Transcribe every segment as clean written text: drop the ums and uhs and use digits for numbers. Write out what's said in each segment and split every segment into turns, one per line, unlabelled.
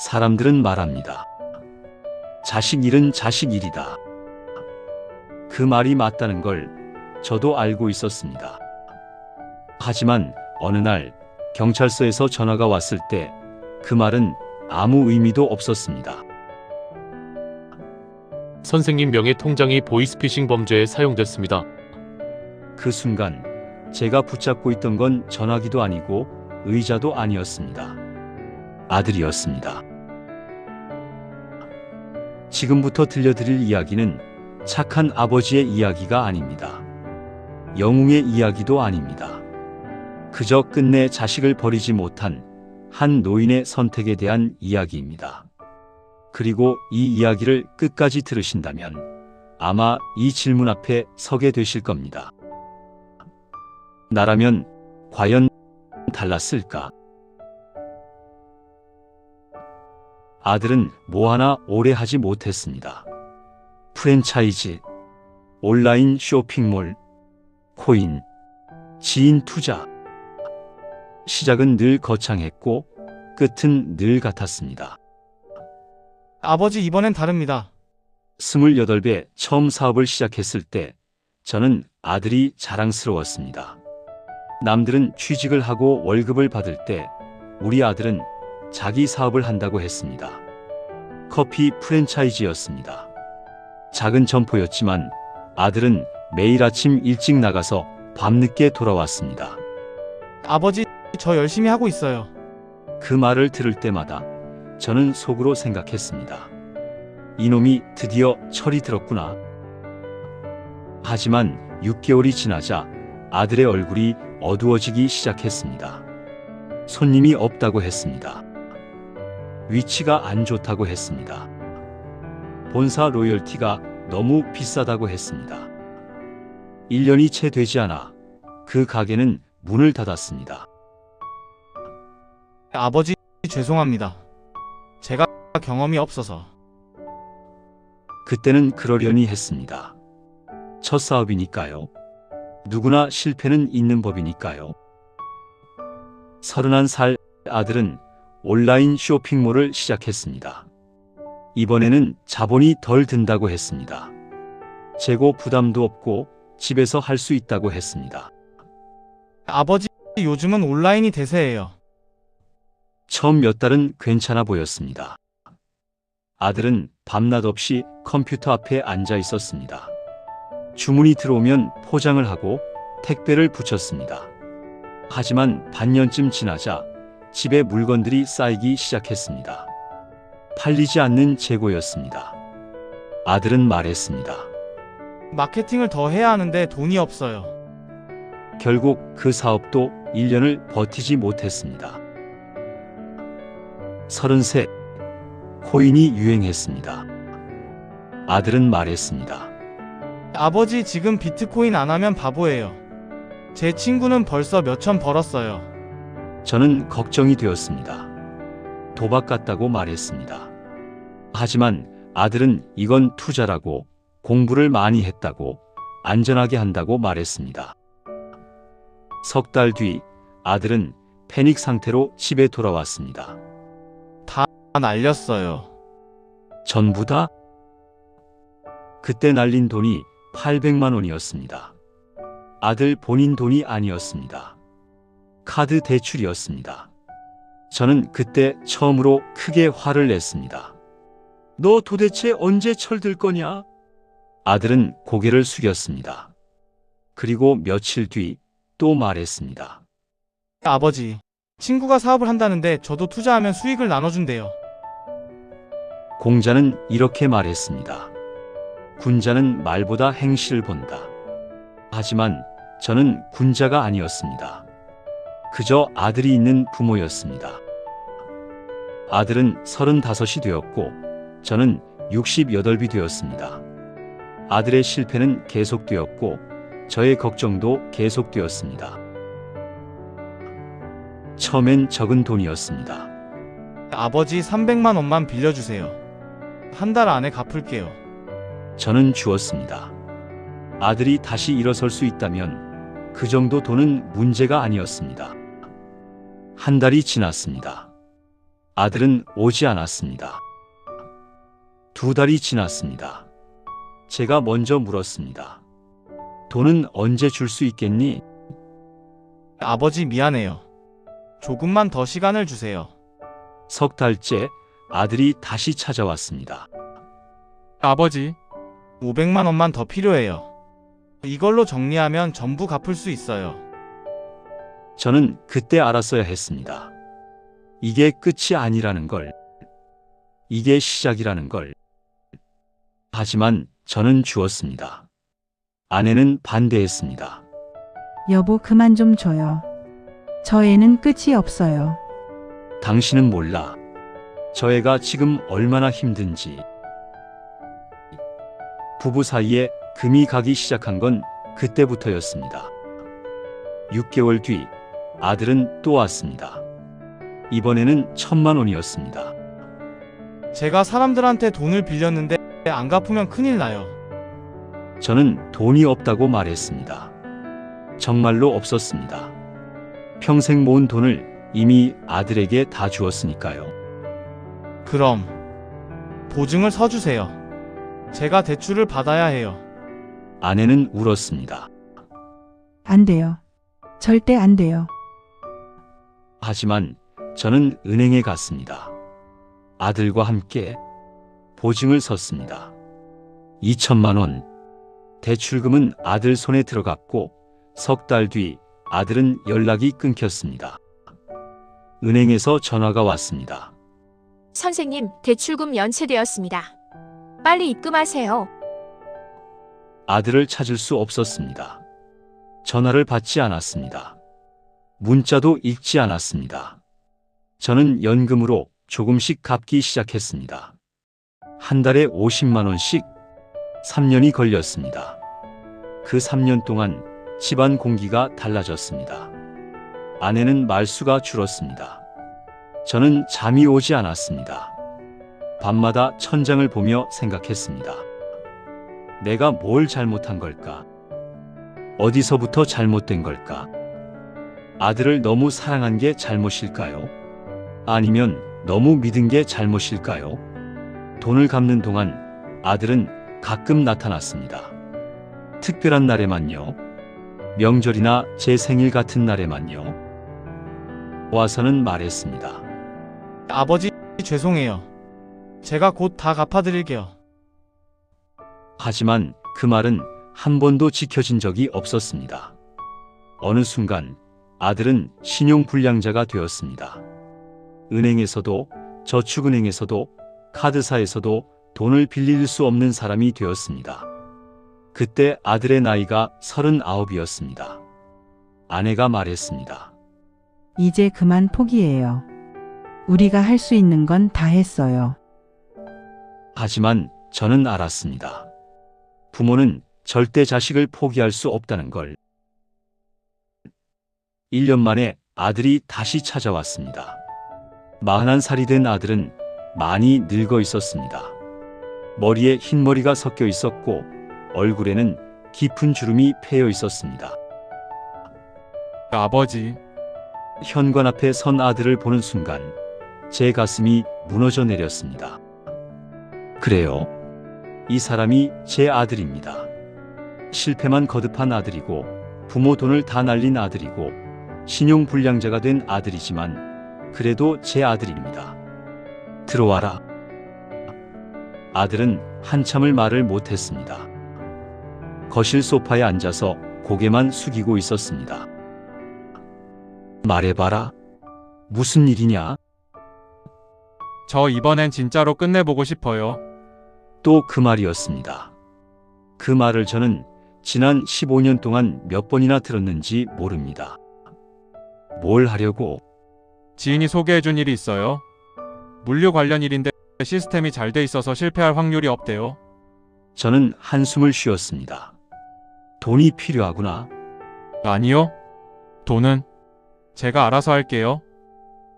사람들은 말합니다. 자식 일은 자식 일이다. 그 말이 맞다는 걸 저도 알고 있었습니다. 하지만 어느 날 경찰서에서 전화가 왔을 때 그 말은 아무 의미도 없었습니다.
선생님 명의 통장이 보이스피싱 범죄에 사용됐습니다.
그 순간 제가 붙잡고 있던 건 전화기도 아니고 의자도 아니었습니다. 아들이었습니다. 지금부터 들려드릴 이야기는 착한 아버지의 이야기가 아닙니다. 영웅의 이야기도 아닙니다. 그저 끝내 자식을 버리지 못한 한 노인의 선택에 대한 이야기입니다. 그리고 이 이야기를 끝까지 들으신다면 아마 이 질문 앞에 서게 되실 겁니다. 나라면 과연 달랐을까? 아들은 뭐 하나 오래 하지 못했습니다. 프랜차이즈, 온라인 쇼핑몰, 코인, 지인 투자. 시작은 늘 거창했고 끝은 늘 같았습니다.
아버지, 이번엔 다릅니다.
28배 처음 사업을 시작했을 때 저는 아들이 자랑스러웠습니다. 남들은 취직을 하고 월급을 받을 때 우리 아들은 자기 사업을 한다고 했습니다. 커피 프랜차이즈였습니다. 작은 점포였지만 아들은 매일 아침 일찍 나가서 밤늦게 돌아왔습니다.
아버지, 저 열심히 하고 있어요.
그 말을 들을 때마다 저는 속으로 생각했습니다. 이놈이 드디어 철이 들었구나. 하지만 6개월이 지나자 아들의 얼굴이 어두워지기 시작했습니다. 손님이 없다고 했습니다. 위치가 안 좋다고 했습니다. 본사 로열티가 너무 비싸다고 했습니다. 1년이 채 되지 않아 그 가게는 문을 닫았습니다.
아버지, 죄송합니다. 제가 경험이 없어서.
그때는 그러려니 했습니다. 첫 사업이니까요. 누구나 실패는 있는 법이니까요. 31살 아들은 온라인 쇼핑몰을 시작했습니다. 이번에는 자본이 덜 든다고 했습니다. 재고 부담도 없고 집에서 할 수 있다고 했습니다.
아버지, 요즘은 온라인이 대세예요.
처음 몇 달은 괜찮아 보였습니다. 아들은 밤낮 없이 컴퓨터 앞에 앉아 있었습니다. 주문이 들어오면 포장을 하고 택배를 붙였습니다. 하지만 반년쯤 지나자 집에 물건들이 쌓이기 시작했습니다. 팔리지 않는 재고였습니다. 아들은 말했습니다.
마케팅을 더 해야 하는데 돈이 없어요.
결국 그 사업도 1년을 버티지 못했습니다. 33. 코인이 유행했습니다. 아들은 말했습니다.
아버지, 지금 비트코인 안 하면 바보예요. 제 친구는 벌써 몇천 벌었어요.
저는 걱정이 되었습니다. 도박 같다고 말했습니다. 하지만 아들은 이건 투자라고, 공부를 많이 했다고, 안전하게 한다고 말했습니다. 석 달 뒤 아들은 패닉 상태로 집에 돌아왔습니다.
다 날렸어요.
전부 다? 그때 날린 돈이 800만 원이었습니다. 아들 본인 돈이 아니었습니다. 카드 대출이었습니다. 저는 그때 처음으로 크게 화를 냈습니다. 너 도대체 언제 철들 거냐? 아들은 고개를 숙였습니다. 그리고 며칠 뒤 또 말했습니다.
아버지, 친구가 사업을 한다는데 저도 투자하면 수익을 나눠준대요.
공자는 이렇게 말했습니다. 군자는 말보다 행실을 본다. 하지만 저는 군자가 아니었습니다. 그저 아들이 있는 부모였습니다. 아들은 35이 되었고 저는 68이 되었습니다. 아들의 실패는 계속되었고 저의 걱정도 계속되었습니다. 처음엔 적은 돈이었습니다.
아버지, 300만 원만 빌려주세요. 한 달 안에 갚을게요.
저는 주었습니다. 아들이 다시 일어설 수 있다면 그 정도 돈은 문제가 아니었습니다. 한 달이 지났습니다. 아들은 오지 않았습니다. 2달이 지났습니다. 제가 먼저 물었습니다. 돈은 언제 줄 수 있겠니?
아버지 미안해요. 조금만 더 시간을 주세요.
3달째 아들이 다시 찾아왔습니다.
아버지, 500만 원만 더 필요해요. 이걸로 정리하면 전부 갚을 수 있어요.
저는 그때 알았어야 했습니다. 이게 끝이 아니라는 걸. 이게 시작이라는 걸. 하지만 저는 주었습니다. 아내는 반대했습니다.
여보, 그만 좀 줘요. 저 애는 끝이 없어요.
당신은 몰라. 저 애가 지금 얼마나 힘든지. 부부 사이에 금이 가기 시작한 건 그때부터였습니다. 6개월 뒤 아들은 또 왔습니다. 이번에는 1,000만 원이었습니다.
제가 사람들한테 돈을 빌렸는데 안 갚으면 큰일 나요.
저는 돈이 없다고 말했습니다. 정말로 없었습니다. 평생 모은 돈을 이미 아들에게 다 주었으니까요.
그럼 보증을 서주세요. 제가 대출을 받아야 해요.
아내는 울었습니다.
안 돼요. 절대 안 돼요.
하지만 저는 은행에 갔습니다. 아들과 함께 보증을 섰습니다. 2,000만 원. 대출금은 아들 손에 들어갔고 3달 뒤 아들은 연락이 끊겼습니다. 은행에서 전화가 왔습니다.
선생님, 대출금 연체되었습니다. 빨리 입금하세요.
아들을 찾을 수 없었습니다. 전화를 받지 않았습니다. 문자도 읽지 않았습니다. 저는 연금으로 조금씩 갚기 시작했습니다. 한 달에 50만 원씩 3년이 걸렸습니다. 그 3년 동안 집안 공기가 달라졌습니다. 아내는 말수가 줄었습니다. 저는 잠이 오지 않았습니다. 밤마다 천장을 보며 생각했습니다. 내가 뭘 잘못한 걸까? 어디서부터 잘못된 걸까? 아들을 너무 사랑한 게 잘못일까요? 아니면 너무 믿은 게 잘못일까요? 돈을 갚는 동안 아들은 가끔 나타났습니다. 특별한 날에만요. 명절이나 제 생일 같은 날에만요. 와서는 말했습니다.
아버지, 죄송해요. 제가 곧 다 갚아드릴게요.
하지만 그 말은 한 번도 지켜진 적이 없었습니다. 어느 순간 아들은 신용불량자가 되었습니다. 은행에서도 저축은행에서도 카드사에서도 돈을 빌릴 수 없는 사람이 되었습니다. 그때 아들의 나이가 39이었습니다. 아내가 말했습니다.
이제 그만 포기해요. 우리가 할 수 있는 건 다 했어요.
하지만 저는 알았습니다. 부모는 절대 자식을 포기할 수 없다는 걸. 1년 만에 아들이 다시 찾아왔습니다. 41살이 된 아들은 많이 늙어 있었습니다. 머리에 흰머리가 섞여 있었고 얼굴에는 깊은 주름이 패여 있었습니다.
아버지,
현관 앞에 선 아들을 보는 순간 제 가슴이 무너져 내렸습니다. 그래요. 이 사람이 제 아들입니다. 실패만 거듭한 아들이고 부모 돈을 다 날린 아들이고 신용불량자가 된 아들이지만 그래도 제 아들입니다. 들어와라. 아들은 한참을 말을 못했습니다. 거실 소파에 앉아서 고개만 숙이고 있었습니다. 말해봐라. 무슨 일이냐?
저 이번엔 진짜로 끝내보고 싶어요.
또 그 말이었습니다. 그 말을 저는 지난 15년 동안 몇 번이나 들었는지 모릅니다. 뭘 하려고?
지인이 소개해준 일이 있어요. 물류 관련 일인데 시스템이 잘 돼 있어서 실패할 확률이 없대요.
저는 한숨을 쉬었습니다. 돈이 필요하구나.
아니요. 돈은 제가 알아서 할게요.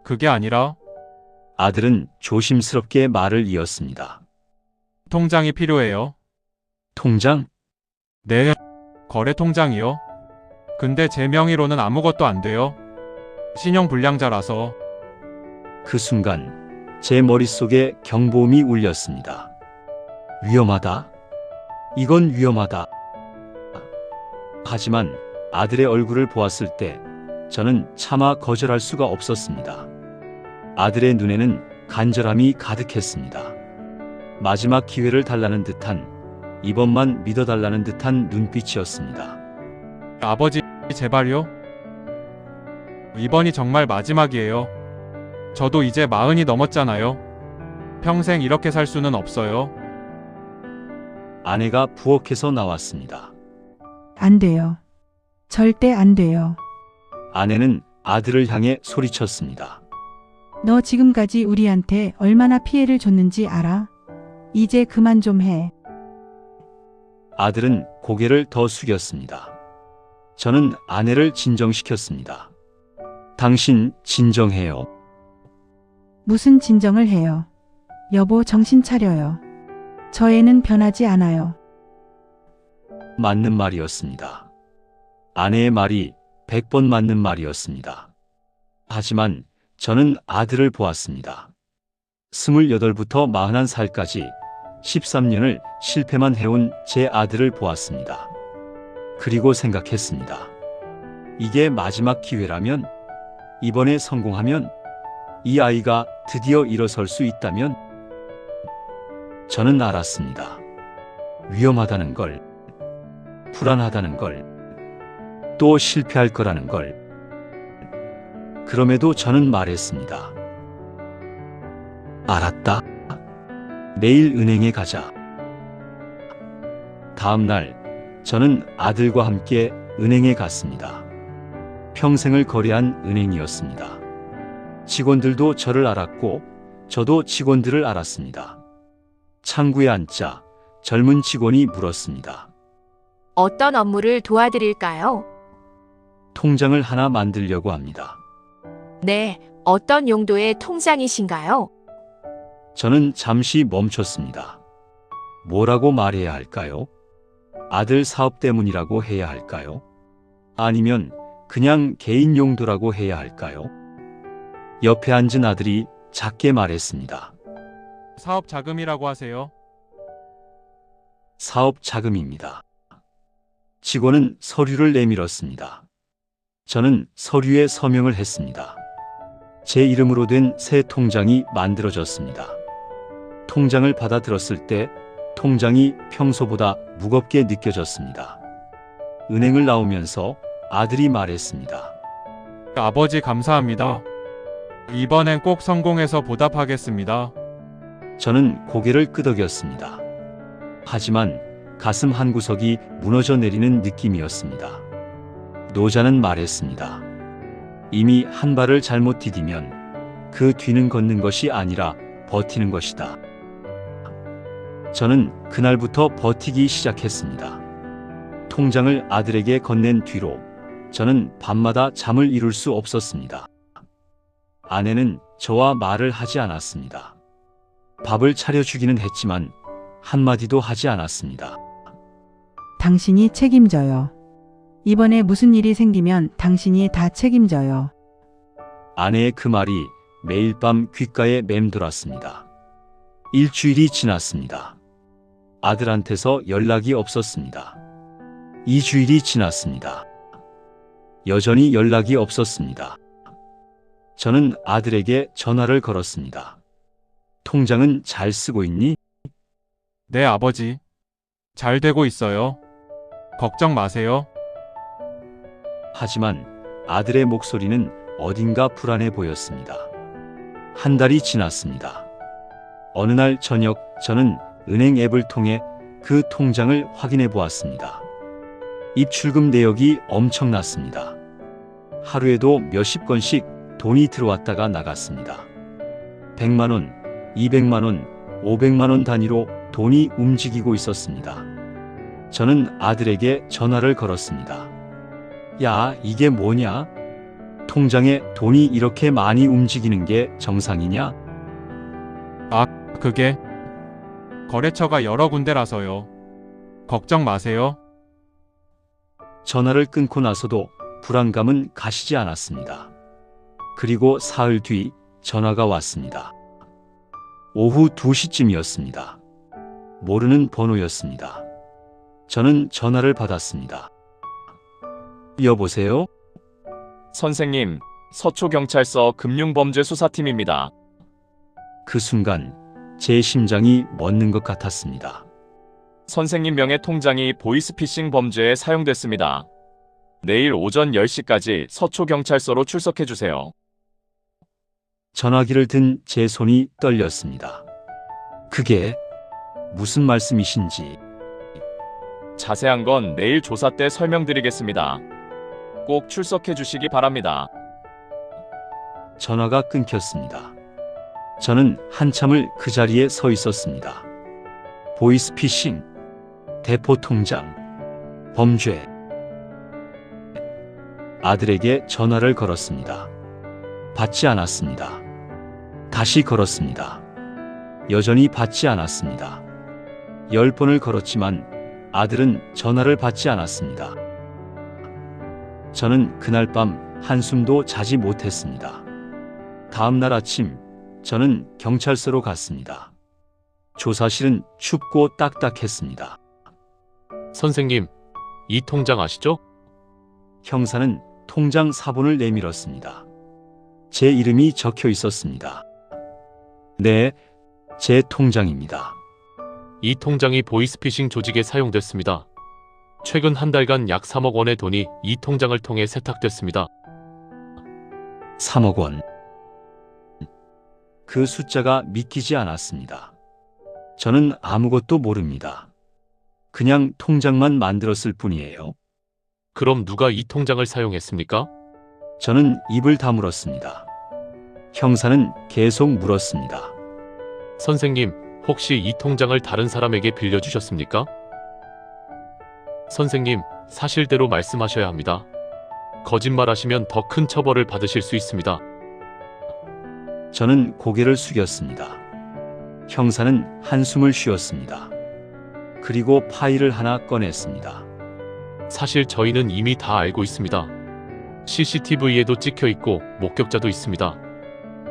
그게 아니라
아들은 조심스럽게 말을 이었습니다.
통장이 필요해요.
통장?
네, 거래 통장이요. 근데 제 명의로는 아무것도 안 돼요. 신용불량자라서.
그 순간 제 머릿속에 경보음이 울렸습니다. 위험하다. 이건 위험하다. 하지만 아들의 얼굴을 보았을 때 저는 차마 거절할 수가 없었습니다. 아들의 눈에는 간절함이 가득했습니다. 마지막 기회를 달라는 듯한, 이번만 믿어달라는 듯한 눈빛이었습니다.
아버지, 제발요. 이번이 정말 마지막이에요. 저도 이제 40이 넘었잖아요. 평생 이렇게 살 수는 없어요.
아내가 부엌에서 나왔습니다.
안 돼요. 절대 안 돼요.
아내는 아들을 향해 소리쳤습니다.
너 지금까지 우리한테 얼마나 피해를 줬는지 알아? 이제 그만 좀 해.
아들은 고개를 더 숙였습니다. 저는 아내를 진정시켰습니다. 당신 진정해요.
무슨 진정을 해요? 여보, 정신 차려요. 저 애는 변하지 않아요.
맞는 말이었습니다. 아내의 말이 100번 맞는 말이었습니다. 하지만 저는 아들을 보았습니다. 28부터 41살까지 13년을 실패만 해온 제 아들을 보았습니다. 그리고 생각했습니다. 이게 마지막 기회라면, 이번에 성공하면, 이 아이가 드디어 일어설 수 있다면, 저는 알았습니다. 위험하다는 걸, 불안하다는 걸, 또 실패할 거라는 걸. 그럼에도 저는 말했습니다. 알았다. 내일 은행에 가자. 다음 날 저는 아들과 함께 은행에 갔습니다. 평생을 거래한 은행이었습니다. 직원들도 저를 알았고 저도 직원들을 알았습니다. 창구에 앉자 젊은 직원이 물었습니다.
어떤 업무를 도와드릴까요?
통장을 하나 만들려고 합니다.
네, 어떤 용도의 통장이신가요?
저는 잠시 멈췄습니다. 뭐라고 말해야 할까요? 아들 사업 때문이라고 해야 할까요? 아니면 그냥 개인 용도라고 해야 할까요? 옆에 앉은 아들이 작게 말했습니다.
사업 자금이라고 하세요.
사업 자금입니다. 직원은 서류를 내밀었습니다. 저는 서류에 서명을 했습니다. 제 이름으로 된 새 통장이 만들어졌습니다. 통장을 받아들었을 때 통장이 평소보다 무겁게 느껴졌습니다. 은행을 나오면서 아들이 말했습니다.
아버지, 감사합니다. 이번엔 꼭 성공해서 보답하겠습니다.
저는 고개를 끄덕였습니다. 하지만 가슴 한구석이 무너져 내리는 느낌이었습니다. 노자는 말했습니다. 이미 한 발을 잘못 디디면 그 뒤는 걷는 것이 아니라 버티는 것이다. 저는 그날부터 버티기 시작했습니다. 통장을 아들에게 건넨 뒤로 저는 밤마다 잠을 이룰 수 없었습니다. 아내는 저와 말을 하지 않았습니다. 밥을 차려주기는 했지만 한마디도 하지 않았습니다.
당신이 책임져요. 이번에 무슨 일이 생기면 당신이 다 책임져요.
아내의 그 말이 매일 밤 귓가에 맴돌았습니다. 일주일이 지났습니다. 아들한테서 연락이 없었습니다. 2주일이 지났습니다. 여전히 연락이 없었습니다. 저는 아들에게 전화를 걸었습니다. 통장은 잘 쓰고 있니?
네, 아버지. 잘 되고 있어요. 걱정 마세요.
하지만 아들의 목소리는 어딘가 불안해 보였습니다. 한 달이 지났습니다. 어느 날 저녁 저는 은행 앱을 통해 그 통장을 확인해 보았습니다. 입출금 내역이 엄청났습니다. 하루에도 몇십 건씩 돈이 들어왔다가 나갔습니다. 100만 원, 200만 원, 500만 원 단위로 돈이 움직이고 있었습니다. 저는 아들에게 전화를 걸었습니다. 야, 이게 뭐냐? 통장에 돈이 이렇게 많이 움직이는 게 정상이냐?
그게 거래처가 여러 군데라서요. 걱정 마세요.
전화를 끊고 나서도 불안감은 가시지 않았습니다. 그리고 사흘 뒤 전화가 왔습니다. 오후 2시쯤이었습니다. 모르는 번호였습니다. 저는 전화를 받았습니다. 여보세요?
선생님, 서초경찰서 금융범죄수사팀입니다.
그 순간 제 심장이 멎는 것 같았습니다.
선생님 명의 통장이 보이스피싱 범죄에 사용됐습니다. 내일 오전 10시까지 서초경찰서로 출석해주세요.
전화기를 든 제 손이 떨렸습니다. 그게 무슨 말씀이신지.
자세한 건 내일 조사 때 설명드리겠습니다. 꼭 출석해주시기 바랍니다.
전화가 끊겼습니다. 저는 한참을 그 자리에 서 있었습니다. 보이스피싱, 대포통장, 범죄. 아들에게 전화를 걸었습니다. 받지 않았습니다. 다시 걸었습니다. 여전히 받지 않았습니다. 10번을 걸었지만 아들은 전화를 받지 않았습니다. 저는 그날 밤 한숨도 자지 못했습니다. 다음 날 아침 저는 경찰서로 갔습니다. 조사실은 춥고 딱딱했습니다.
선생님, 이 통장 아시죠?
형사는 통장 사본을 내밀었습니다. 제 이름이 적혀 있었습니다. 네, 제 통장입니다.
이 통장이 보이스피싱 조직에 사용됐습니다. 최근 한 달간 약 3억 원의 돈이 이 통장을 통해 세탁됐습니다.
3억 원. 그 숫자가 믿기지 않았습니다. 저는 아무것도 모릅니다. 그냥 통장만 만들었을 뿐이에요.
그럼 누가 이 통장을 사용했습니까?
저는 입을 다물었습니다. 형사는 계속 물었습니다.
선생님, 혹시 이 통장을 다른 사람에게 빌려주셨습니까? 선생님, 사실대로 말씀하셔야 합니다. 거짓말하시면 더 큰 처벌을 받으실 수 있습니다.
저는 고개를 숙였습니다. 형사는 한숨을 쉬었습니다. 그리고 파일을 하나 꺼냈습니다.
사실 저희는 이미 다 알고 있습니다. CCTV에도 찍혀 있고 목격자도 있습니다.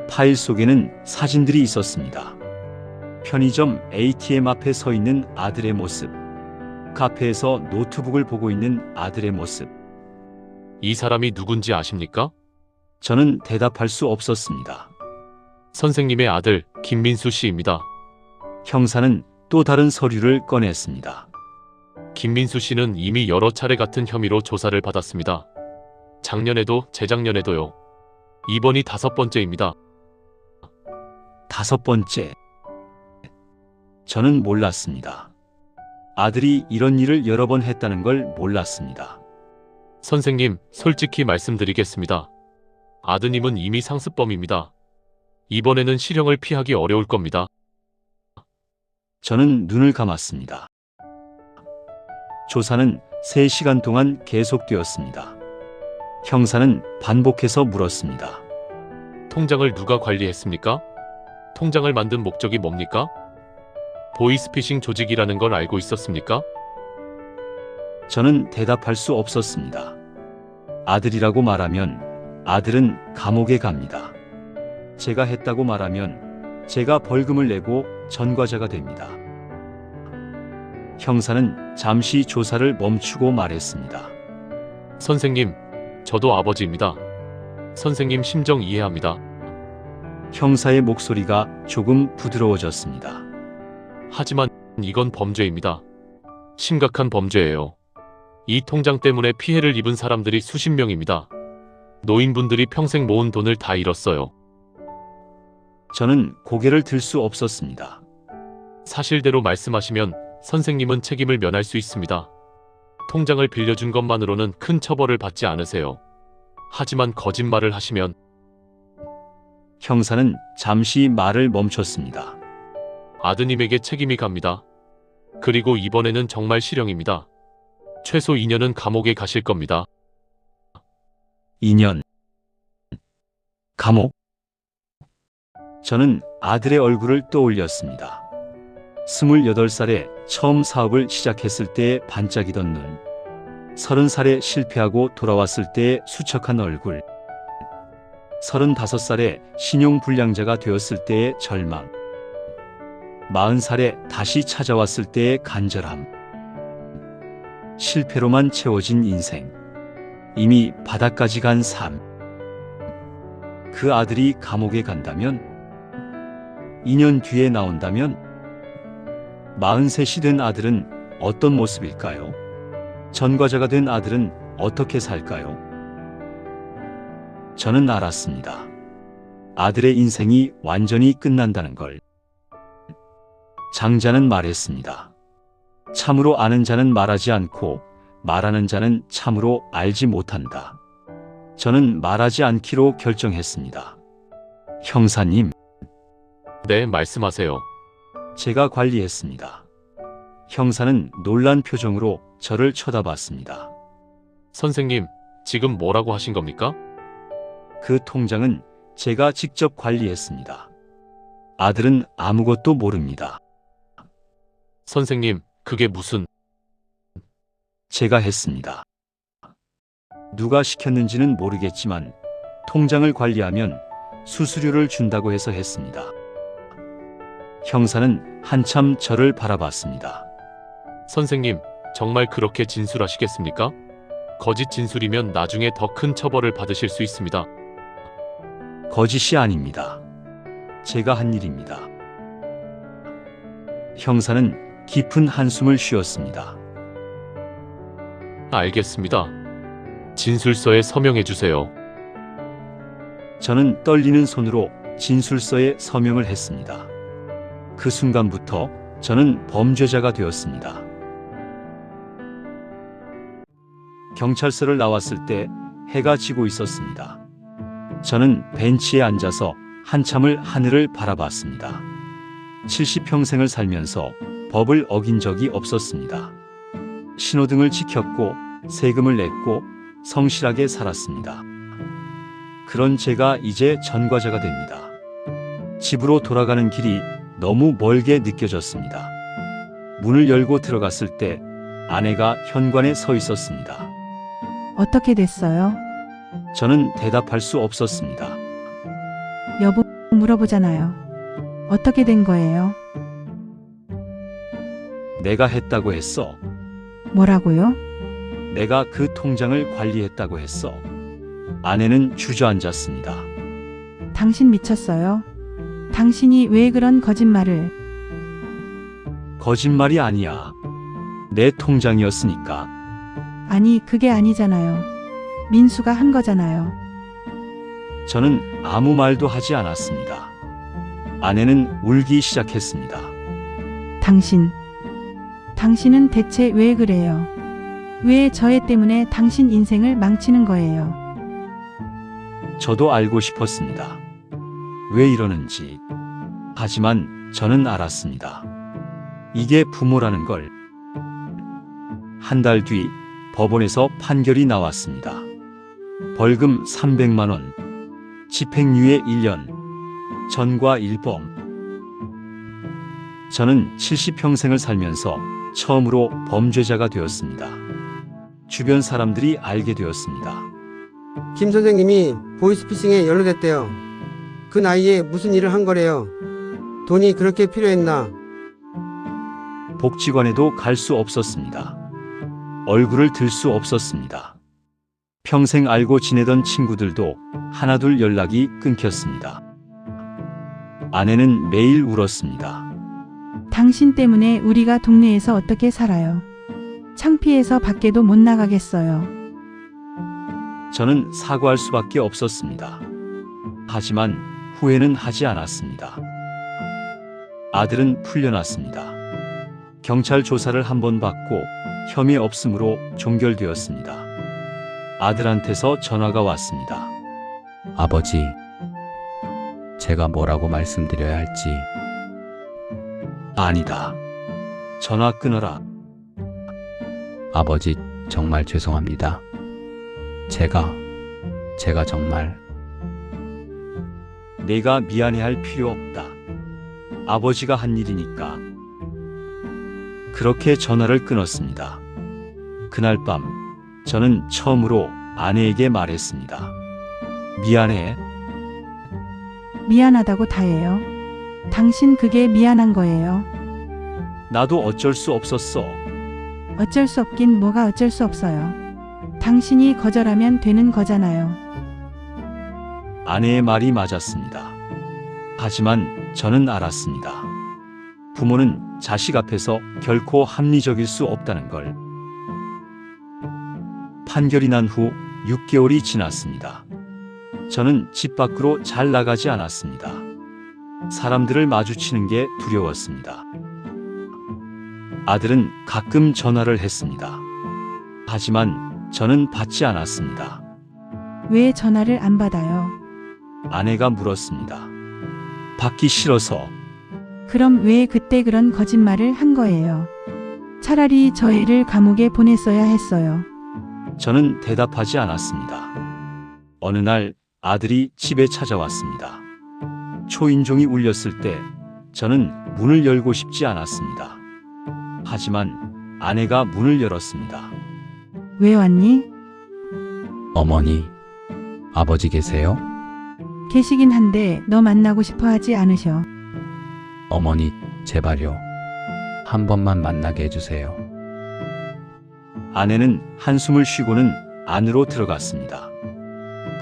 파일 속에는 사진들이 있었습니다. 편의점 ATM 앞에 서 있는 아들의 모습, 카페에서 노트북을 보고 있는 아들의 모습.
이 사람이 누군지 아십니까?
저는 대답할 수 없었습니다.
선생님의 아들 김민수 씨입니다.
형사는 또 다른 서류를 꺼냈습니다.
김민수 씨는 이미 여러 차례 같은 혐의로 조사를 받았습니다. 작년에도 재작년에도요. 이번이 5번째입니다.
5번째. 저는 몰랐습니다. 아들이 이런 일을 여러 번 했다는 걸 몰랐습니다.
선생님, 솔직히 말씀드리겠습니다. 아드님은 이미 상습범입니다. 이번에는 실형을 피하기 어려울 겁니다.
저는 눈을 감았습니다. 조사는 3시간 동안 계속되었습니다. 형사는 반복해서 물었습니다.
통장을 누가 관리했습니까? 통장을 만든 목적이 뭡니까? 보이스피싱 조직이라는 걸 알고 있었습니까?
저는 대답할 수 없었습니다. 아들이라고 말하면 아들은 감옥에 갑니다. 제가 했다고 말하면 제가 벌금을 내고 전과자가 됩니다. 형사는 잠시 조사를 멈추고 말했습니다.
선생님, 저도 아버지입니다. 선생님 심정 이해합니다.
형사의 목소리가 조금 부드러워졌습니다.
하지만 이건 범죄입니다. 심각한 범죄예요. 이 통장 때문에 피해를 입은 사람들이 수십 명입니다. 노인분들이 평생 모은 돈을 다 잃었어요.
저는 고개를 들 수 없었습니다.
사실대로 말씀하시면 선생님은 책임을 면할 수 있습니다. 통장을 빌려준 것만으로는 큰 처벌을 받지 않으세요. 하지만 거짓말을 하시면
형사는 잠시 말을 멈췄습니다.
아드님에게 책임이 갑니다. 그리고 이번에는 정말 실형입니다. 최소 2년은 감옥에 가실 겁니다.
2년. 감옥? 저는 아들의 얼굴을 떠올렸습니다. 28살에 처음 사업을 시작했을 때의 반짝이던 눈, 30살에 실패하고 돌아왔을 때의 수척한 얼굴, 35살에 신용불량자가 되었을 때의 절망, 40살에 다시 찾아왔을 때의 간절함. 실패로만 채워진 인생. 이미 바닥까지 간 삶. 그 아들이 감옥에 간다면? 2년 뒤에 나온다면? 43이 된 아들은 어떤 모습일까요? 전과자가 된 아들은 어떻게 살까요? 저는 알았습니다. 아들의 인생이 완전히 끝난다는 걸. 장자는 말했습니다. 참으로 아는 자는 말하지 않고 말하는 자는 참으로 알지 못한다. 저는 말하지 않기로 결정했습니다. 형사님,
네, 말씀하세요.
제가 관리했습니다. 형사는 놀란 표정으로 저를 쳐다봤습니다.
선생님, 지금 뭐라고 하신 겁니까?
그 통장은 제가 직접 관리했습니다. 아들은 아무것도 모릅니다.
선생님, 그게 무슨...
제가 했습니다. 누가 시켰는지는 모르겠지만 통장을 관리하면 수수료를 준다고 해서 했습니다. 형사는 한참 저를 바라봤습니다.
선생님, 정말 그렇게 진술하시겠습니까? 거짓 진술이면 나중에 더 큰 처벌을 받으실 수 있습니다.
거짓이 아닙니다. 제가 한 일입니다. 형사는 깊은 한숨을 쉬었습니다.
알겠습니다. 진술서에 서명해 주세요.
저는 떨리는 손으로 진술서에 서명을 했습니다. 그 순간부터 저는 범죄자가 되었습니다. 경찰서를 나왔을 때 해가 지고 있었습니다. 저는 벤치에 앉아서 한참을 하늘을 바라봤습니다. 70평생을 살면서 법을 어긴 적이 없었습니다. 신호등을 지켰고 세금을 냈고 성실하게 살았습니다. 그런 제가 이제 전과자가 됩니다. 집으로 돌아가는 길이 너무 멀게 느껴졌습니다. 문을 열고 들어갔을 때 아내가 현관에 서 있었습니다.
어떻게 됐어요?
저는 대답할 수 없었습니다.
여보, 물어보잖아요. 어떻게 된 거예요?
내가 했다고 했어.
뭐라고요?
내가 그 통장을 관리했다고 했어. 아내는 주저앉았습니다.
당신 미쳤어요? 당신이 왜 그런 거짓말을...
거짓말이 아니야. 내 통장이었으니까.
아니, 그게 아니잖아요. 민수가 한 거잖아요.
저는 아무 말도 하지 않았습니다. 아내는 울기 시작했습니다.
당신은 대체 왜 그래요? 왜 저애 때문에 당신 인생을 망치는 거예요?
저도 알고 싶었습니다. 왜 이러는지. 하지만 저는 알았습니다. 이게 부모라는 걸. 한 달 뒤 법원에서 판결이 나왔습니다. 벌금 300만 원, 집행유예 1년, 전과 1범. 저는 70평생을 살면서 처음으로 범죄자가 되었습니다. 주변 사람들이 알게 되었습니다.
김 선생님이 보이스피싱에 연루됐대요. 그 나이에 무슨 일을 한 거래요? 돈이 그렇게 필요했나?
복지관에도 갈 수 없었습니다. 얼굴을 들 수 없었습니다. 평생 알고 지내던 친구들도 하나둘 연락이 끊겼습니다. 아내는 매일 울었습니다.
당신 때문에 우리가 동네에서 어떻게 살아요? 창피해서 밖에도 못 나가겠어요.
저는 사과할 수밖에 없었습니다. 하지만 후회는 하지 않았습니다. 아들은 풀려났습니다. 경찰 조사를 한 번 받고 혐의 없음으로 종결되었습니다. 아들한테서 전화가 왔습니다.
아버지, 제가 뭐라고 말씀드려야 할지.
아니다. 전화 끊어라.
아버지, 정말 죄송합니다. 제가 정말...
내가 미안해할 필요 없다. 아버지가 한 일이니까. 그렇게 전화를 끊었습니다. 그날 밤 저는 처음으로 아내에게 말했습니다. 미안해.
미안하다고 다해요. 당신 그게 미안한 거예요.
나도 어쩔 수 없었어.
어쩔 수 없긴 뭐가 어쩔 수 없어요. 당신이 거절하면 되는 거잖아요.
아내의 말이 맞았습니다. 하지만 저는 알았습니다. 부모는 자식 앞에서 결코 합리적일 수 없다는 걸. 판결이 난 후 6개월이 지났습니다. 저는 집 밖으로 잘 나가지 않았습니다. 사람들을 마주치는 게 두려웠습니다. 아들은 가끔 전화를 했습니다. 하지만 저는 받지 않았습니다.
왜 전화를 안 받아요?
아내가 물었습니다. 받기 싫어서.
그럼 왜 그때 그런 거짓말을 한 거예요? 차라리 저 애를 감옥에 보냈어야 했어요.
저는 대답하지 않았습니다. 어느 날 아들이 집에 찾아왔습니다. 초인종이 울렸을 때 저는 문을 열고 싶지 않았습니다. 하지만 아내가 문을 열었습니다.
왜 왔니?
어머니, 아버지 계세요?
계시긴 한데 너 만나고 싶어 하지 않으셔.
어머니, 제발요. 한 번만 만나게 해주세요.
아내는 한숨을 쉬고는 안으로 들어갔습니다.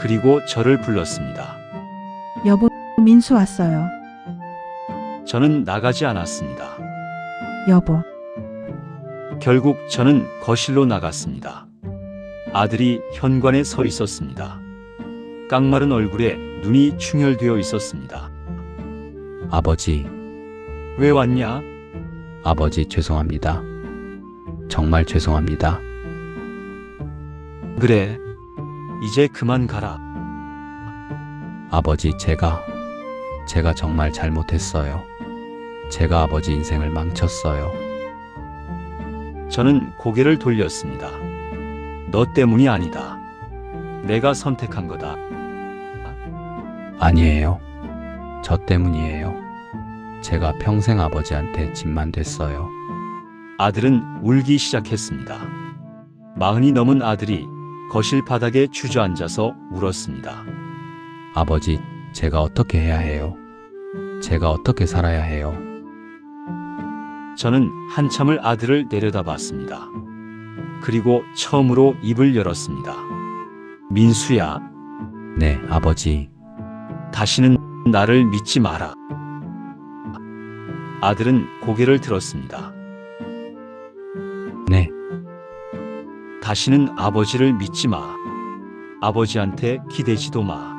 그리고 저를 불렀습니다.
여보, 민수 왔어요.
저는 나가지 않았습니다.
여보,
결국 저는 거실로 나갔습니다. 아들이 현관에 서 있었습니다. 깡마른 얼굴에 눈이 충혈되어 있었습니다.
아버지,
왜 왔냐?
아버지 죄송합니다. 정말 죄송합니다.
그래, 이제 그만 가라.
아버지, 제가 정말 잘못했어요. 제가 아버지 인생을 망쳤어요.
저는 고개를 돌렸습니다. 너 때문이 아니다. 내가 선택한 거다.
아니에요. 저 때문이에요. 제가 평생 아버지한테 짐만 됐어요.
아들은 울기 시작했습니다. 40이 넘은 아들이 거실 바닥에 주저앉아서 울었습니다.
아버지, 제가 어떻게 해야 해요? 제가 어떻게 살아야 해요?
저는 한참을 아들을 내려다봤습니다. 그리고 처음으로 입을 열었습니다. 민수야,
네, 아버지.
다시는 나를 믿지 마라. 아들은 고개를 들었습니다.
네,
다시는 아버지를 믿지 마. 아버지한테 기대지도 마.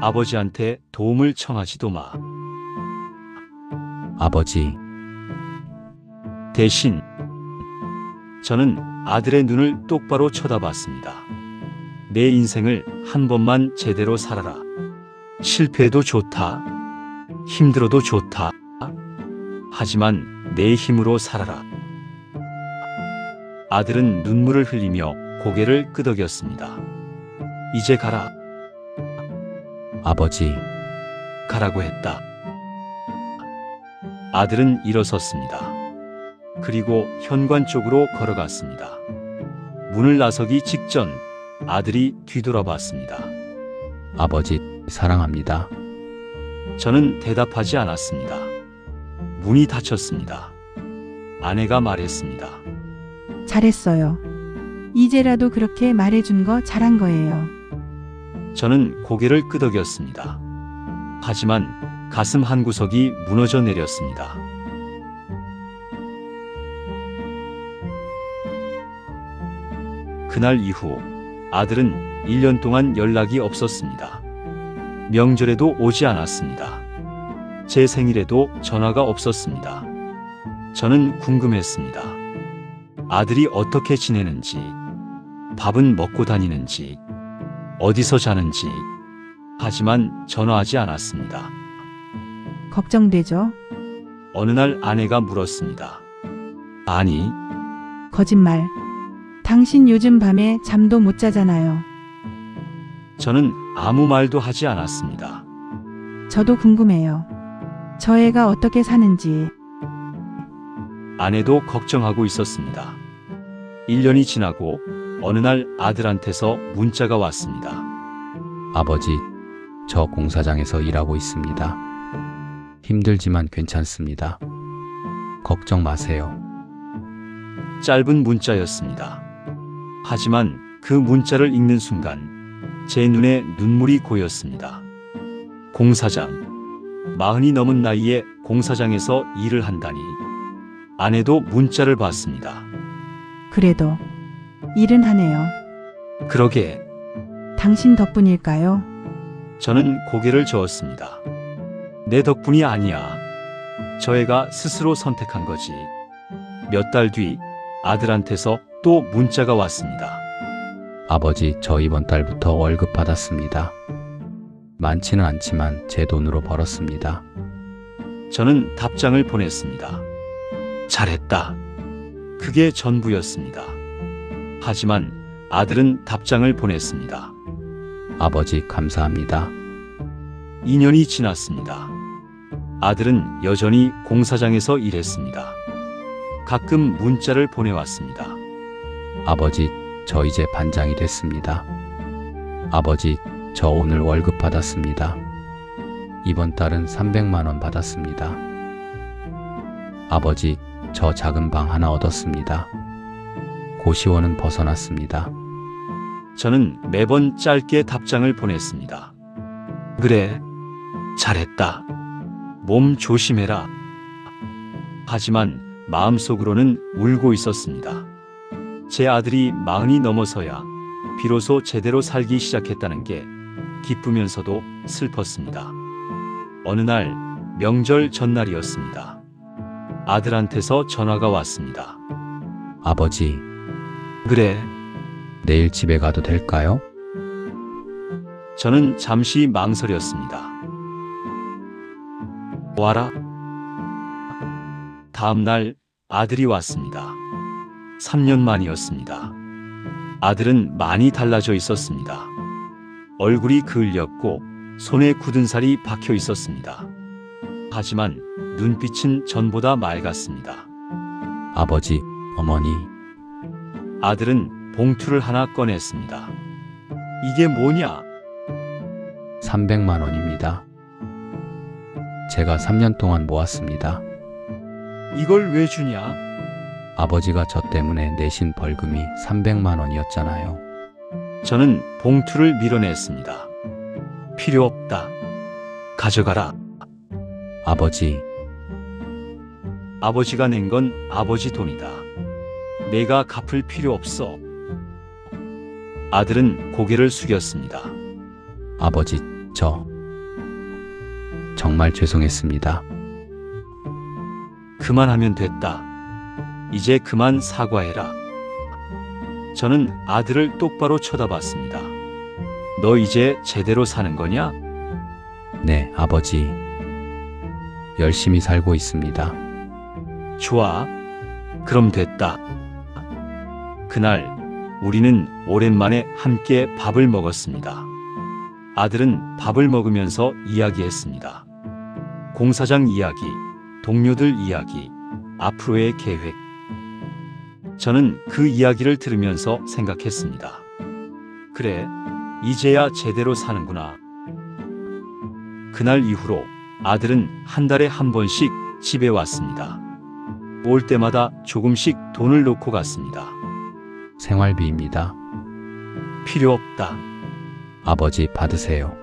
아버지한테 도움을 청하지도 마.
아버지.
대신 저는 아들의 눈을 똑바로 쳐다봤습니다. 내 인생을 한 번만 제대로 살아라. 실패해도 좋다. 힘들어도 좋다. 하지만 내 힘으로 살아라. 아들은 눈물을 흘리며 고개를 끄덕였습니다. 이제 가라.
아버지.
가라고 했다. 아들은 일어섰습니다. 그리고 현관 쪽으로 걸어갔습니다. 문을 나서기 직전 아들이 뒤돌아봤습니다.
아버지, 사랑합니다.
저는 대답하지 않았습니다. 문이 닫혔습니다. 아내가 말했습니다.
잘했어요. 이제라도 그렇게 말해준 거 잘한 거예요.
저는 고개를 끄덕였습니다. 하지만 가슴 한구석이 무너져 내렸습니다. 그날 이후 아들은 1년 동안 연락이 없었습니다. 명절에도 오지 않았습니다. 제 생일에도 전화가 없었습니다. 저는 궁금했습니다. 아들이 어떻게 지내는지, 밥은 먹고 다니는지, 어디서 자는지. 하지만 전화하지 않았습니다.
걱정되죠?
어느 날 아내가 물었습니다. 아니,
거짓말. 당신 요즘 밤에 잠도 못 자잖아요.
저는 아무 말도 하지 않았습니다.
저도 궁금해요. 저 애가 어떻게 사는지.
아내도 걱정하고 있었습니다. 1년이 지나고 어느 날 아들한테서 문자가 왔습니다.
아버지, 저 공사장에서 일하고 있습니다. 힘들지만 괜찮습니다. 걱정 마세요.
짧은 문자였습니다. 하지만 그 문자를 읽는 순간 제 눈에 눈물이 고였습니다. 공사장. 40이 넘은 나이에 공사장에서 일을 한다니. 아내도 문자를 봤습니다.
그래도 일은 하네요.
그러게
당신 덕분일까요?
저는 고개를 저었습니다. 내 덕분이 아니야. 저 애가 스스로 선택한 거지. 몇 달 뒤 아들한테서 또 문자가 왔습니다.
아버지, 저 이번 달부터 월급 받았습니다. 많지는 않지만 제 돈으로 벌었습니다.
저는 답장을 보냈습니다. 잘했다. 그게 전부였습니다. 하지만 아들은 답장을 보냈습니다.
아버지, 감사합니다.
2년이 지났습니다. 아들은 여전히 공사장에서 일했습니다. 가끔 문자를 보내왔습니다.
아버지, 저 이제 반장이 됐습니다. 아버지, 저 오늘 월급 받았습니다. 이번 달은 300만 원 받았습니다. 아버지, 저 작은 방 하나 얻었습니다. 고시원은 벗어났습니다.
저는 매번 짧게 답장을 보냈습니다. 그래, 잘했다. 몸 조심해라. 하지만 마음속으로는 울고 있었습니다. 제 아들이 40이 넘어서야 비로소 제대로 살기 시작했다는 게 기쁘면서도 슬펐습니다. 어느 날 명절 전날이었습니다. 아들한테서 전화가 왔습니다.
아버지,
그래,
내일 집에 가도 될까요?
저는 잠시 망설였습니다. 와라. 다음 날 아들이 왔습니다. 3년 만이었습니다. 아들은 많이 달라져 있었습니다. 얼굴이 그을렸고 손에 굳은 살이 박혀 있었습니다. 하지만 눈빛은 전보다 맑았습니다.
아버지, 어머니,
아들은 봉투를 하나 꺼냈습니다. 이게 뭐냐?
300만 원입니다. 제가 3년 동안 모았습니다.
이걸 왜 주냐?
아버지가 저 때문에 내신 벌금이 300만 원이었잖아요.
저는 봉투를 밀어냈습니다. 필요 없다. 가져가라.
아버지,
아버지가 낸 건 아버지 돈이다. 내가 갚을 필요 없어. 아들은 고개를 숙였습니다.
아버지, 저 정말 죄송했습니다.
그만하면 됐다. 이제 그만 사과해라. 저는 아들을 똑바로 쳐다봤습니다. 너 이제 제대로 사는 거냐?
네, 아버지. 열심히 살고 있습니다.
좋아. 그럼 됐다. 그날 우리는 오랜만에 함께 밥을 먹었습니다. 아들은 밥을 먹으면서 이야기했습니다. 공사장 이야기, 동료들 이야기, 앞으로의 계획. 저는 그 이야기를 들으면서 생각했습니다. 그래, 이제야 제대로 사는구나. 그날 이후로 아들은 한 달에 한 번씩 집에 왔습니다. 올 때마다 조금씩 돈을 놓고 갔습니다.
생활비입니다.
필요 없다.
아버지, 받으세요.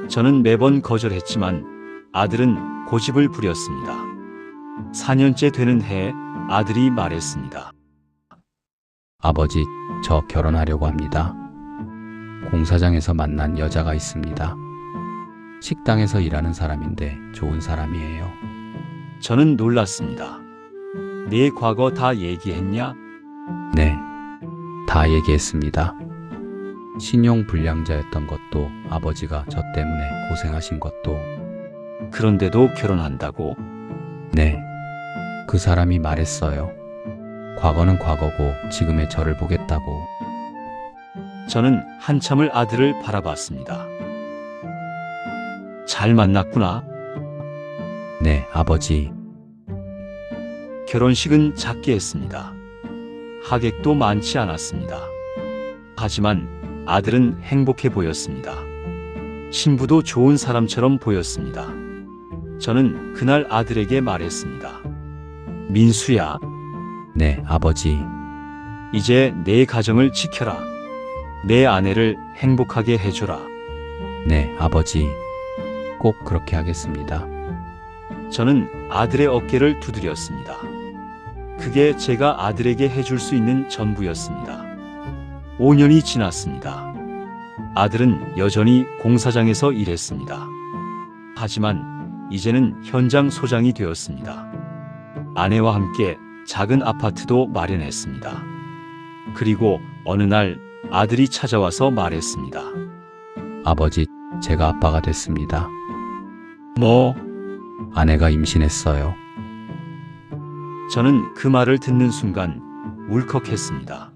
저는 매번 거절했지만 아들은 고집을 부렸습니다. 4년째 되는 해에 아들이 말했습니다.
아버지, 저 결혼하려고 합니다. 공사장에서 만난 여자가 있습니다. 식당에서 일하는 사람인데 좋은 사람이에요.
저는 놀랐습니다. 네 과거 다 얘기했냐?
네, 다 얘기했습니다. 신용 불량자였던 것도, 아버지가 저 때문에 고생하신 것도.
그런데도 결혼한다고?
네, 그 사람이 말했어요. 과거는 과거고 지금의 저를 보겠다고.
저는 한참을 아들을 바라봤습니다. 잘 만났구나.
네, 아버지.
결혼식은 작게 했습니다. 하객도 많지 않았습니다. 하지만 아들은 행복해 보였습니다. 신부도 좋은 사람처럼 보였습니다. 저는 그날 아들에게 말했습니다. 민수야,
네, 아버지.
이제 내 가정을 지켜라. 내 아내를 행복하게 해줘라.
네, 아버지. 꼭 그렇게 하겠습니다.
저는 아들의 어깨를 두드렸습니다. 그게 제가 아들에게 해줄 수 있는 전부였습니다. 5년이 지났습니다. 아들은 여전히 공사장에서 일했습니다. 하지만 이제는 현장 소장이 되었습니다. 아내와 함께 작은 아파트도 마련했습니다. 그리고 어느 날 아들이 찾아와서 말했습니다.
아버지, 제가 아빠가 됐습니다.
뭐?
아내가 임신했어요.
저는 그 말을 듣는 순간 울컥했습니다.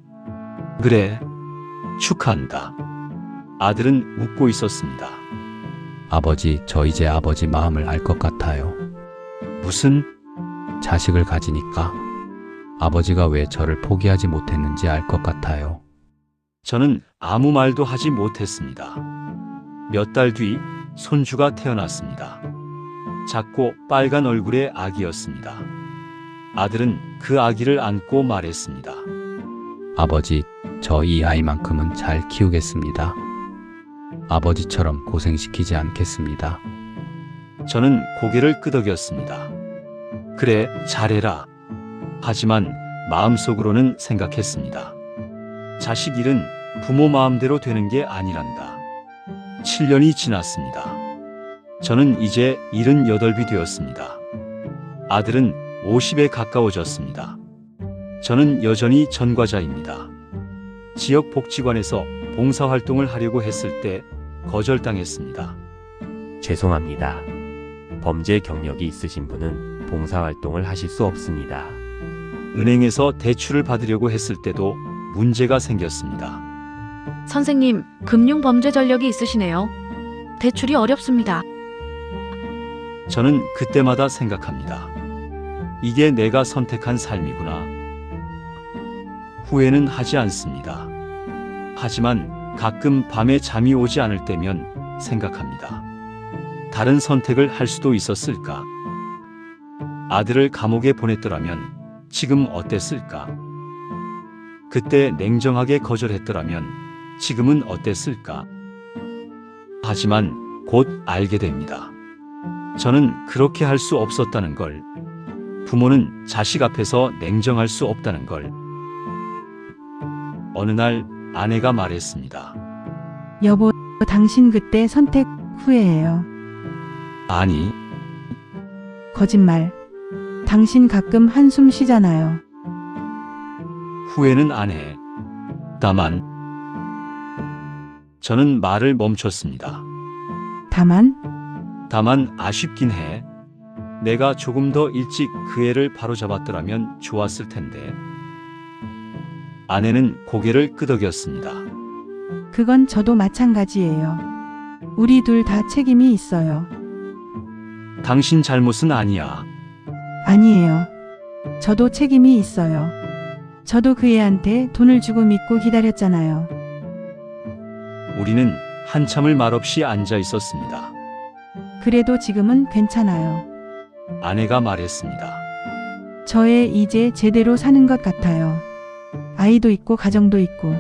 그래, 축하한다. 아들은 웃고 있었습니다.
아버지, 저 이제 아버지 마음을 알 것 같아요.
무슨?
자식을 가지니까 아버지가 왜 저를 포기하지 못했는지 알 것 같아요.
저는 아무 말도 하지 못했습니다. 몇 달 뒤 손주가 태어났습니다. 작고 빨간 얼굴의 아기였습니다. 아들은 그 아기를 안고 말했습니다.
아버지, 저 이 아이만큼은 잘 키우겠습니다. 아버지처럼 고생시키지 않겠습니다.
저는 고개를 끄덕였습니다. 그래, 잘해라. 하지만 마음속으로는 생각했습니다. 자식 일은 부모 마음대로 되는 게 아니란다. 7년이 지났습니다. 저는 이제 78이 되었습니다. 아들은 50에 가까워졌습니다. 저는 여전히 전과자입니다. 지역 복지관에서 봉사활동을 하려고 했을 때 거절당했습니다.
죄송합니다. 범죄 경력이 있으신 분은 봉사활동을 하실 수 없습니다.
은행에서 대출을 받으려고 했을 때도 문제가 생겼습니다.
선생님, 금융 범죄 전력이 있으시네요. 대출이 어렵습니다.
저는 그때마다 생각합니다. 이게 내가 선택한 삶이구나. 후회는 하지 않습니다. 하지만 가끔 밤에 잠이 오지 않을 때면 생각합니다. 다른 선택을 할 수도 있었을까? 아들을 감옥에 보냈더라면 지금 어땠을까? 그때 냉정하게 거절했더라면 지금은 어땠을까? 하지만 곧 알게 됩니다. 저는 그렇게 할 수 없었다는 걸. 부모는 자식 앞에서 냉정할 수 없다는 걸. 어느 날 아내가 말했습니다.
여보, 당신 그때 선택 후회해요.
아니,
거짓말. 당신 가끔 한숨 쉬잖아요.
후회는 안 해. 다만, 저는 말을 멈췄습니다. 다만 아쉽긴 해. 내가 조금 더 일찍 그 애를 바로잡았더라면 좋았을 텐데. 아내는 고개를 끄덕였습니다.
그건 저도 마찬가지예요. 우리 둘 다 책임이 있어요.
당신 잘못은 아니야.
아니에요. 저도 책임이 있어요. 저도 그 애한테 돈을 주고 믿고 기다렸잖아요.
우리는 한참을 말없이 앉아 있었습니다.
그래도 지금은 괜찮아요.
아내가 말했습니다.
저 애 이제 제대로 사는 것 같아요. 아이도 있고 가정도 있고.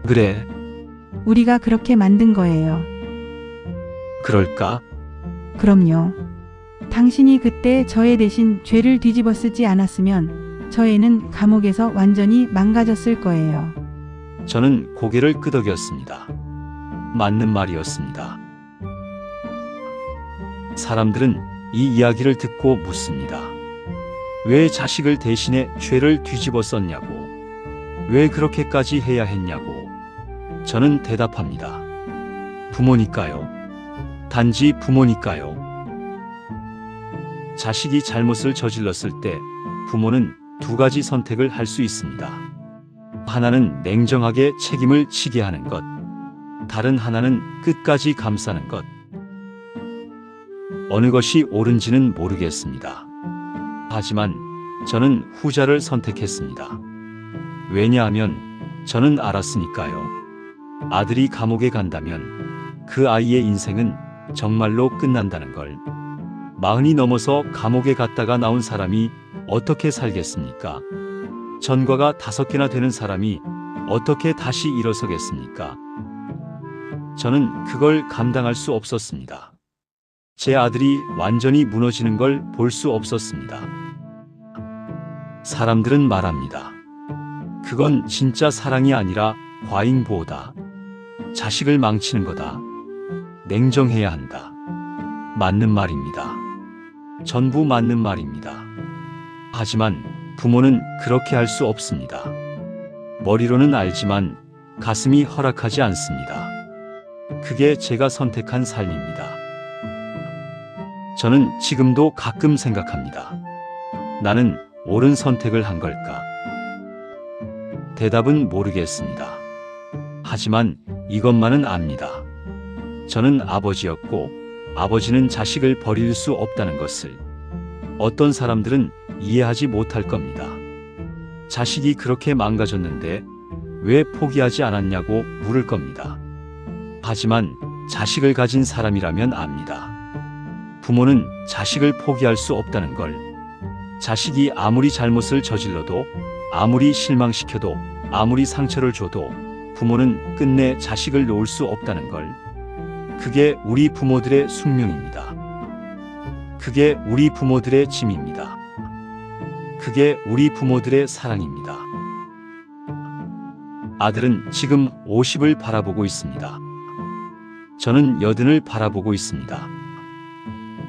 그래,
우리가 그렇게 만든 거예요.
그럴까?
그럼요. 당신이 그때 저 애 대신 죄를 뒤집어 쓰지 않았으면 저 애는 감옥에서 완전히 망가졌을 거예요.
저는 고개를 끄덕였습니다. 맞는 말이었습니다. 사람들은 이 이야기를 듣고 묻습니다. 왜 자식을 대신해 죄를 뒤집어 썼냐고, 왜 그렇게까지 해야 했냐고. 저는 대답합니다. 부모니까요. 단지 부모니까요. 자식이 잘못을 저질렀을 때 부모는 두 가지 선택을 할 수 있습니다. 하나는 냉정하게 책임을 지게 하는 것, 다른 하나는 끝까지 감싸는 것. 어느 것이 옳은지는 모르겠습니다. 하지만 저는 후자를 선택했습니다. 왜냐하면 저는 알았으니까요. 아들이 감옥에 간다면 그 아이의 인생은 정말로 끝난다는 걸. 40이 넘어서 감옥에 갔다가 나온 사람이 어떻게 살겠습니까? 전과가 5개나 되는 사람이 어떻게 다시 일어서겠습니까? 저는 그걸 감당할 수 없었습니다. 제 아들이 완전히 무너지는 걸 볼 수 없었습니다. 사람들은 말합니다. 그건 진짜 사랑이 아니라 과잉보호다. 자식을 망치는 거다. 냉정해야 한다. 맞는 말입니다. 전부 맞는 말입니다. 하지만 부모는 그렇게 할 수 없습니다. 머리로는 알지만 가슴이 허락하지 않습니다. 그게 제가 선택한 삶입니다. 저는 지금도 가끔 생각합니다. 나는 옳은 선택을 한 걸까? 대답은 모르겠습니다. 하지만 이것만은 압니다. 저는 아버지였고 아버지는 자식을 버릴 수 없다는 것을 어떤 사람들은 이해하지 못할 겁니다. 자식이 그렇게 망가졌는데 왜 포기하지 않았냐고 물을 겁니다. 하지만 자식을 가진 사람이라면 압니다. 부모는 자식을 포기할 수 없다는 걸. 자식이 아무리 잘못을 저질러도, 아무리 실망시켜도, 아무리 상처를 줘도 부모는 끝내 자식을 놓을 수 없다는 걸. 그게 우리 부모들의 숙명입니다. 그게 우리 부모들의 짐입니다. 그게 우리 부모들의 사랑입니다. 아들은 지금 50을 바라보고 있습니다. 저는 80을 바라보고 있습니다.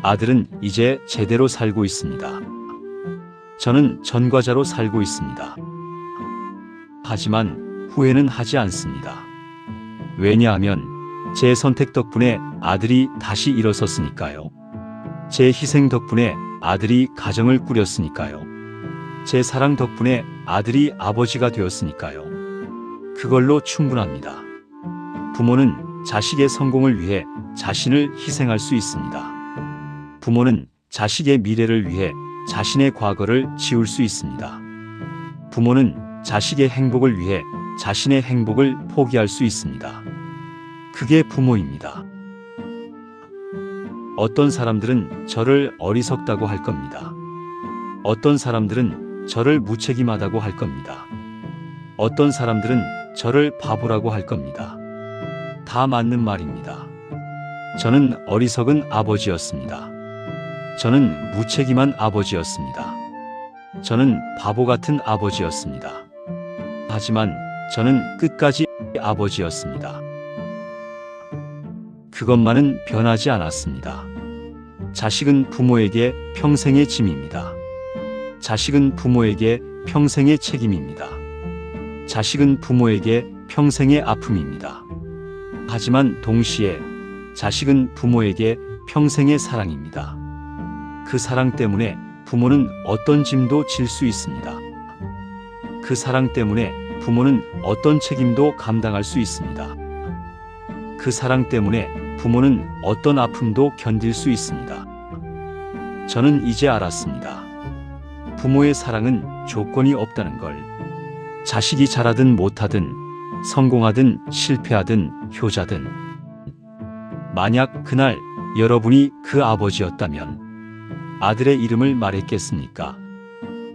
아들은 이제 제대로 살고 있습니다. 저는 전과자로 살고 있습니다. 하지만 후회는 하지 않습니다. 왜냐하면 제 선택 덕분에 아들이 다시 일어섰으니까요. 제 희생 덕분에 아들이 가정을 꾸렸으니까요. 제 사랑 덕분에 아들이 아버지가 되었으니까요. 그걸로 충분합니다. 부모는 자식의 성공을 위해 자신을 희생할 수 있습니다. 부모는 자식의 미래를 위해 자신의 과거를 지울 수 있습니다. 부모는 자식의 행복을 위해 자신의 행복을 포기할 수 있습니다. 그게 부모입니다. 어떤 사람들은 저를 어리석다고 할 겁니다. 어떤 사람들은 저를 무책임하다고 할 겁니다. 어떤 사람들은 저를 바보라고 할 겁니다. 다 맞는 말입니다. 저는 어리석은 아버지였습니다. 저는 무책임한 아버지였습니다. 저는 바보 같은 아버지였습니다. 하지만 저는 끝까지 아버지였습니다. 그것만은 변하지 않았습니다. 자식은 부모에게 평생의 짐입니다. 자식은 부모에게 평생의 책임입니다. 자식은 부모에게 평생의 아픔입니다. 하지만 동시에 자식은 부모에게 평생의 사랑입니다. 그 사랑 때문에 부모는 어떤 짐도 질 수 있습니다. 그 사랑 때문에 부모는 어떤 책임도 감당할 수 있습니다. 그 사랑 때문에 부모는 어떤 아픔도 견딜 수 있습니다. 저는 이제 알았습니다. 부모의 사랑은 조건이 없다는 걸. 자식이 잘하든 못하든, 성공하든 실패하든 효자든. 만약 그날 여러분이 그 아버지였다면 아들의 이름을 말했겠습니까?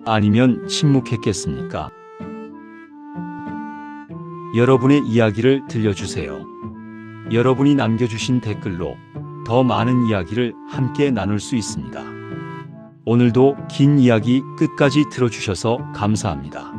아니면 침묵했겠습니까? 여러분의 이야기를 들려주세요. 여러분이 남겨주신 댓글로 더 많은 이야기를 함께 나눌 수 있습니다. 오늘도 긴 이야기 끝까지 들어주셔서 감사합니다.